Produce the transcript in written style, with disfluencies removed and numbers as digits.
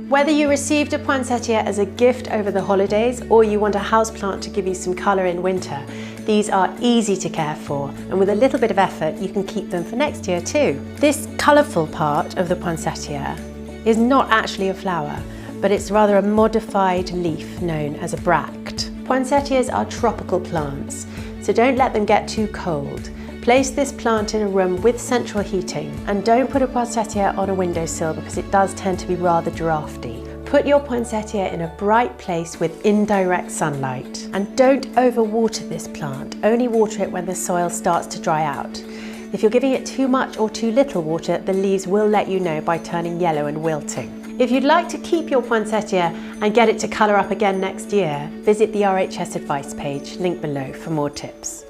Whether you received a poinsettia as a gift over the holidays or you want a houseplant to give you some colour in winter, these are easy to care for, and with a little bit of effort you can keep them for next year too. This colourful part of the poinsettia is not actually a flower, but it's rather a modified leaf known as a bract. Poinsettias are tropical plants, so don't let them get too cold. Place this plant in a room with central heating, and don't put a poinsettia on a windowsill because it does tend to be rather drafty. Put your poinsettia in a bright place with indirect sunlight. And don't overwater this plant, only water it when the soil starts to dry out. If you're giving it too much or too little water, the leaves will let you know by turning yellow and wilting. If you'd like to keep your poinsettia and get it to colour up again next year, visit the RHS advice page, link below for more tips.